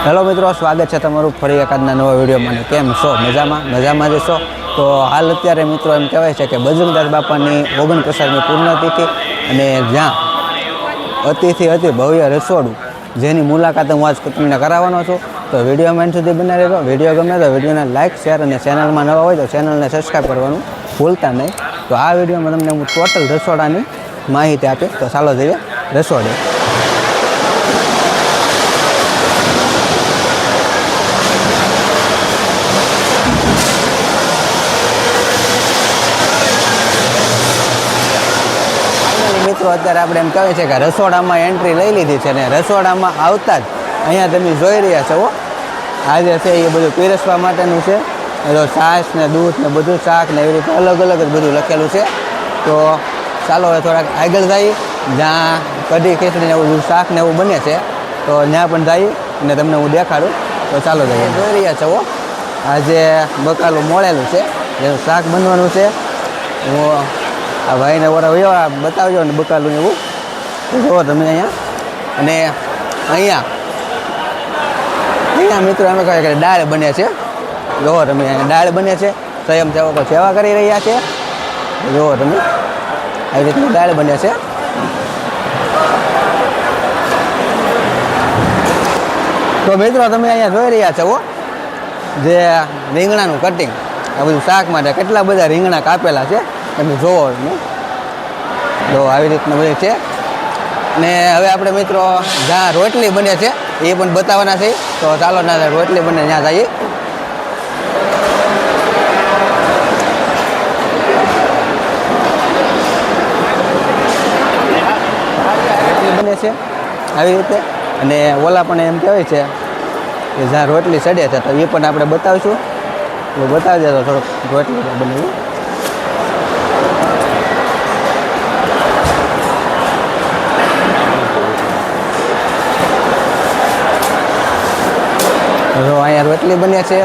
Hello મિત્રો, સ્વાગત છે તમારું ફરી એકાદના નવા વિડીયોમાં. કેમ છો? મજામાં જશો? તો હાલ અત્યારે મિત્રો એમ કહેવાય છે કે બજરંગદાસ બાપાની 49મી પૂર્ણતિથિ અને જ્યાં અતિ ભવ્ય રસોડું જેની મુલાકાત હું આજ તમને કરાવવાનો છું. તો વિડીયો મેન સુધી બનાવી રહેજો. વિડીયો ગમે તો વિડીયોને લાઇક, શેર અને ચેનલમાં નવા હોય તો ચેનલને સબસ્ક્રાઈબ કરવાનું ભૂલતા નહીં. તો આ વિડીયોમાં તમને હું ટોટલ રસોડાની માહિતી આપીશ. તો ચાલો જઈએ રસોડે. મિત્રો અત્યારે આપણે એમ કહેવાય છે કે રસોડામાં એન્ટ્રી લઈ લીધી છે ને રસોડામાં આવતા જ અહીંયા તમે જોઈ રહ્યા છો આજે છે એ બધું પીરસવા માટેનું છે. છાશ ને દૂધ ને બધું શાક ને એવી રીતે અલગ જ બધું લખેલું છે. તો ચાલો હવે થોડાક આગળ જઈએ જ્યાં કઢી ખીચડી ને એવું શાક ને એવું બને છે. તો ત્યાં પણ જઈએ અને તમને હું દેખાડું. તો ચાલો જઈએ. જોઈ રહ્યા છો આજે બકાલું મોળેલું છે જેનું શાક બનવાનું છે. હું આ ભાઈને ઓરા બતાવજો ને બકાલું એવું જુઓ તમે અહીંયા. અને અહીંયા મિત્રો અમે કહે કે દાળ બને છે. જુઓ તમે અહીંયા દાળ બને છે. સ્વયંસેવકો સેવા કરી રહ્યા છે. જુઓ તમે આવી રીતની દાળ બને છે. તો મિત્રો તમે અહીંયા જોઈ રહ્યા છો જે રીંગણાનું કટિંગ આ બધું શાક માટે કેટલા બધા રીંગણા કાપેલા છે તમે જોવો ને. તો આવી રીતનું બધું છે. ને હવે આપણે મિત્રો જ્યાં રોટલી બને છે એ પણ બતાવવાના છે. તો ચાલો ના રોટલી બને ત્યાં જઈએ. રોટલી બને છે આવી રીતે. અને ઓલા પણ એમ કહેવાય છે કે જ્યાં રોટલી ચડે છે તો એ પણ આપણે બતાવીશું. તો બતાવી દેતો થોડોક રોટલી બનાવી. જો અહીંયા રોટલી બને છે.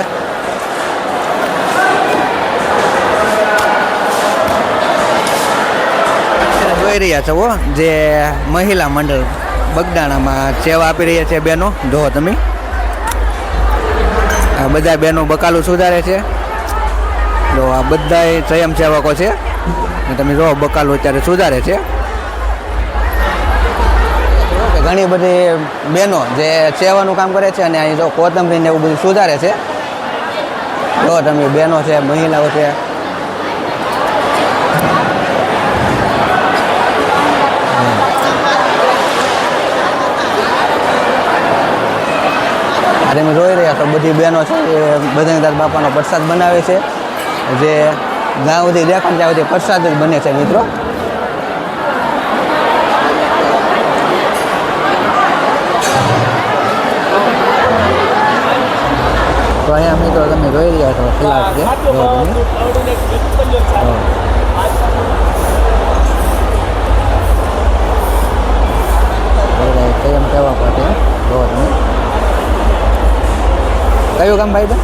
જોઈ રહ્યા છો જે મહિલા મંડળ બગદાણામાં સેવા આપી રહ્યા છે બહેનો. જો તમે આ બધા બહેનો બકાલું સુધારે છે. જો આ બધા સ્વયંસેવકો છે. તમે જો બકાલું અત્યારે સુધારે છે. ઘણી બધી બહેનો જે સેવાનું કામ કરે છે અને અહીં જો કોથમરીને એવું બધું સુધારે છે. જો તમે બહેનો છે, મહિલાઓ છે. તમે જોઈ રહ્યા છો બધી બહેનો છે એ બજરંગદાસ બાપાનો પ્રસાદ બનાવે છે. જે જ્યાં સુધી દેખાય ત્યાં સુધી પ્રસાદ જ બને છે મિત્રો. તો અહીંયા મિત્રો તમે જોઈ રહ્યા છો સલાડ છે. એમ કહેવા પડે. જો તમે કયું ગામ ભાઈ?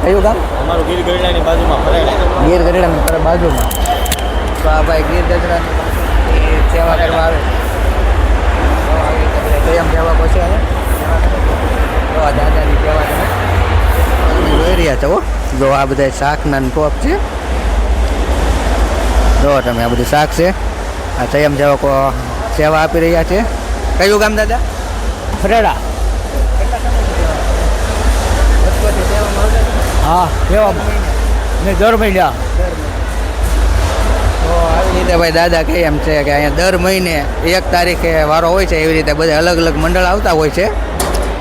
કયું ગામ? અમારું ગીર ગઢડાની બાજુમાં ફરેડા. ગીર ગઢડાની બાજુમાં. તો આ ભાઈ ગીર ગઢડાની સેવા કરવા આવે. સ્વયં સેવકો છે તો આ દાદાની સેવા તમે જોઈ રહ્યા છો. જો આ બધા શાકના ટોપ છે. જો તમે આ બધું શાક છે. આ સ્વયં સેવકો સેવા આપી રહ્યા છે. કયું ગામ દાદા? ફરેડા. હા સેવા ને દર મહિના. તો આવી રીતે ભાઈ દાદા કહે એમ છે કે અહીંયા દર મહિને 1 તારીખે વારો હોય છે. એવી રીતે બધા અલગ અલગ મંડળ આવતા હોય છે.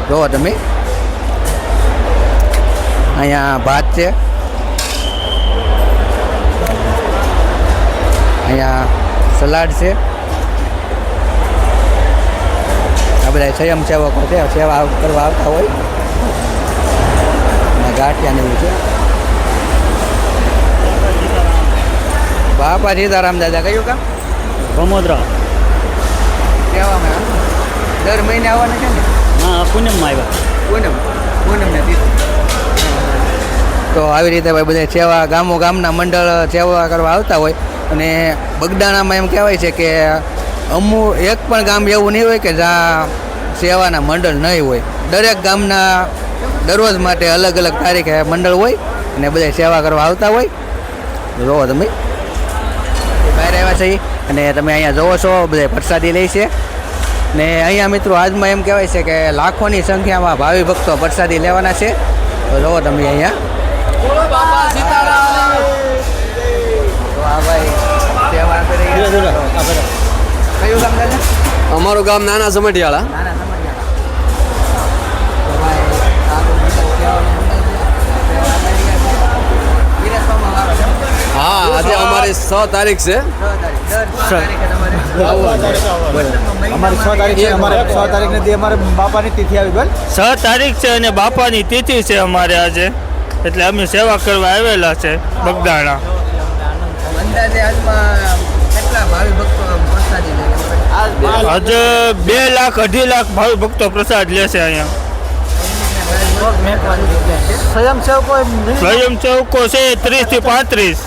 જુઓ તમે અહીંયા ભાત છે. અહીંયા સલાડ છે. આ બધા સ્વયંસેવકો છે સેવા કરવા આવતા હોય. ગાંઠિયા ને એવું છે. બાપા સીતારામ દાદા કયું કામ? ગમોદરા. કહેવામાં દર મહિને આવવાના છે ને? હા પૂનમમાં આવ્યા. પૂનમ ને તો આવી રીતે ભાઈ બધા સેવા ગામના મંડળ સેવા કરવા આવતા હોય. અને બગદાણામાં એમ કહેવાય છે કે એક પણ ગામ એવું નહીં હોય કે જ્યાં સેવાના મંડળ નહીં હોય. દરેક ગામના દરરોજ માટે અલગ અલગ તારીખે મંડળ હોય અને બધા સેવા કરવા આવતા હોય. જોવો તમે બહાર આવ્યા છે અને તમે અહીંયા જોવો છો બધા પ્રસાદી લે છે ને અહીંયા મિત્રો આજમાં એમ કહેવાય છે કે લાખોની સંખ્યામાં ભાવિ ભક્તો પ્રસાદી લેવાના છે. તો જોવો તમે અહીંયા તો આ ભાઈ સેવા આપી રહ્યા છે. કયું ગામ દાદા? અમારું ગામ નાના સમઢિયાળા. નાના સમજ્યા. તો ભાઈ આ તો મંડળ સેવાનું મંડળ છે. સેવા કરી રહ્યા છે. વિરસવામાં વારો છે. હા, આજે અમારી 6 તારીખ છે. 6 તારીખ. દર 6 તારીખે તમારે અમારી 6 તારીખ છે. અમારે 6 તારીખને દી અમારે બાપાની તિથિ આવી બોલ. 6 તારીખ છે અને બાપાની તિથિ છે અમારે આજે, એટલે અમે સેવા કરવા આવેલા છે બગદાણા. અંદાજે આજમાં કેટલા ભાવિ ભક્તો પ્રસાદી લે? આજે 2 લાખ 2.5 લાખ ભાવિ ભક્તો પ્રસાદ લેશે અહીંયા. સ્વયંસેવકો સ્વયંસેવકો છે 30 થી 35.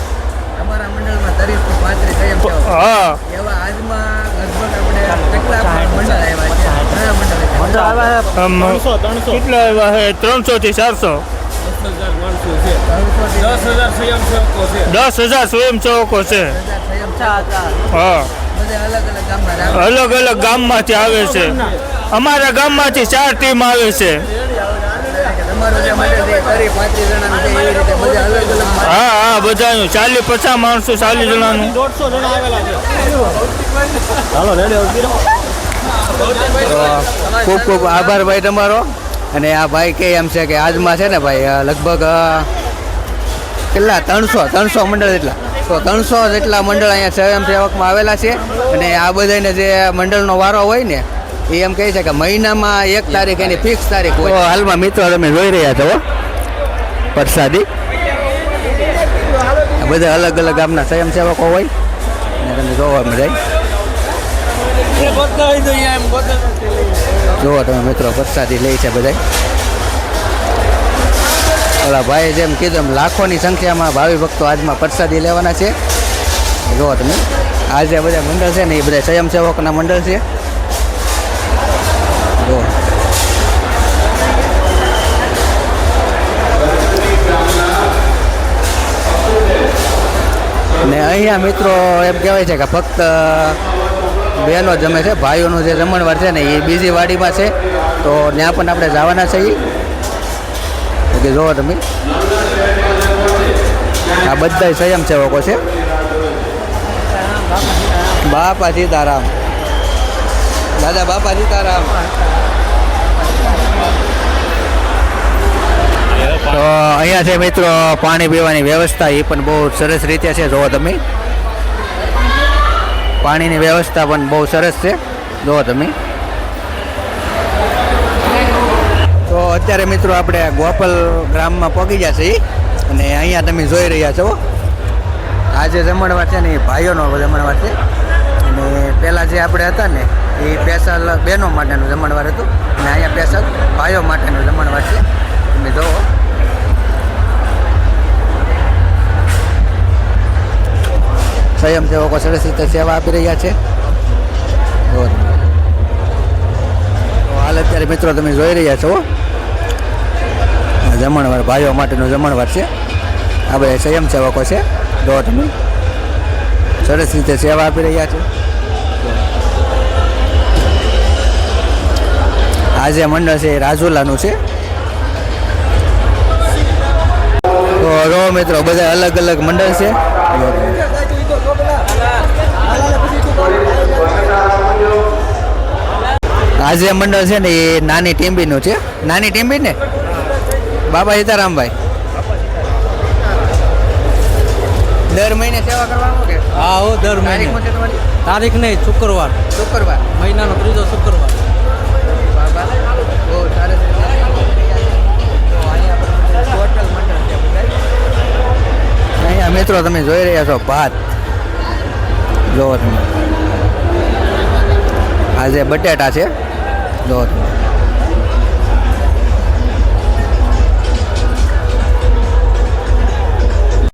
અમારા મંડળમાં 30 થી 35 સ્વયંસેવકો. હા, એવા આજમાં લગભગ આપણે કેટલા મંડળ આવ્યા છે? ઘણા મંડળ આવ્યા છે. કેટલા એવા છે? 300 થી 400. 10,000 સ્વયંસેવકો છે. હા, બધા અલગ અલગ ગામના આવે. અલગ અલગ ગામમાંથી આવે છે. અમારા ગામમાંથી 4 ટીમ આવે છે. તમારું જે મંડળ છે 30-35 જણાનું છે એવી રીતે બધા અલગ અલગ હા હા, બધાનું 40-50 માણસો, 40 જણાનું. 150 જણા આવેલા છે. હાલો રેડી ખૂબ ખૂબ આભાર ભાઈ તમારો. અને આ ભાઈ કે એમ છે કે આજમાં છે ને ભાઈ લગભગ કેટલા 300 મંડળ જેટલા, તો 300 જેટલા મંડળ અહીંયા સ્વયંસેવકમાં આવેલા છે. અને આ બધાને જે મંડળનો વારો હોય ને એ એમ કહે છે કે મહિનામાં 1 તારીખ એની ફિક્સ તારીખ હોય. તો હાલમાં મિત્રો તમે જોઈ રહ્યા છો પ્રસાદી, આ બધા અલગ અલગ ગામના સ્વયંસેવકો હોય અને તમે જોવા જાય. જુઓ તમે મિત્રો પ્રસાદી લે છે બધા. ઓલા ભાઈ જેમ કીધું એમ લાખોની સંખ્યામાં ભાવિ ભક્તો આજમાં પ્રસાદી લેવાના છે. જુઓ તમે આ જે બધા મંડળ છે ને એ બધા સ્વયંસેવકના મંડળ છે. જુઓ ને અહીંયા મિત્રો એમ કહેવાય છે કે ફક્ત બહેનો જમે છે, ભાઈઓનું જે જમણવાર છે ને એ બીજી વાડીમાં છે. તો ત્યાં પણ આપણે જવાના છીએ. કે જુઓ તમે આ બધા સ્વયંસેવકો છે. બાપા સીતારામ. દાદા બાપા સીતારામ. તો અહીંયા છે મિત્રો પાણી પીવાની વ્યવસ્થા, એ પણ બહુ સરસ રીતે છે. જુઓ તમે પાણીની વ્યવસ્થા પણ બહુ સરસ છે. જુઓ તમે. તો અત્યારે મિત્રો આપણે ગોપાલ ગ્રામમાં પહોંચી ગયા છીએ અને અહીંયા તમે જોઈ રહ્યા છો આ જે જમણવાર છે ને એ ભાઈઓનો જમણવાર છે. અને પહેલાં જે આપણે હતા ને એ સ્પેશિયલ બહેનો માટેનું જમણવાર હતું અને અહીંયા સ્પેશિયલ ભાઈઓ માટેનું જમણવાર છે. તમે જુઓ સ્વયંસેવકો સરસ રીતે સેવા આપી રહ્યા છે. તો હાલ અત્યારે મિત્રો તમે જોઈ રહ્યા છો જમણવાર ભાઈઓ માટેનું જમણવાર છે. આ બધા સ્વયંસેવકો છે. જો તમે સરસ રીતે સેવા આપી રહ્યા છે. આ જે મંડળ છે એ રાજુલાનું છે. તો જો મિત્રો બધા અલગ અલગ મંડળ છે. આ જે મંડળ છે ને એ નાની ટીમ્બીનું છે. નાની ટીમ્બી ને બાબા સીતારામભાઈ દર મહિને સેવા કરવાનું કે? હા હો, દર તારીખ મહિને. છે તમારી? તારીખ નહીં, શુક્રવાર, શુક્રવાર. મહિનાનો 3જો શુક્રવાર. બાબા બહુ સરસ રીતે તો અહીંયા પણ ટોટલ મંડળ છે બધા. અહીંયા મિત્રો તમે જોઈ રહ્યા છો ભાત. જો તમે આ જે બટેટા છે જો તમે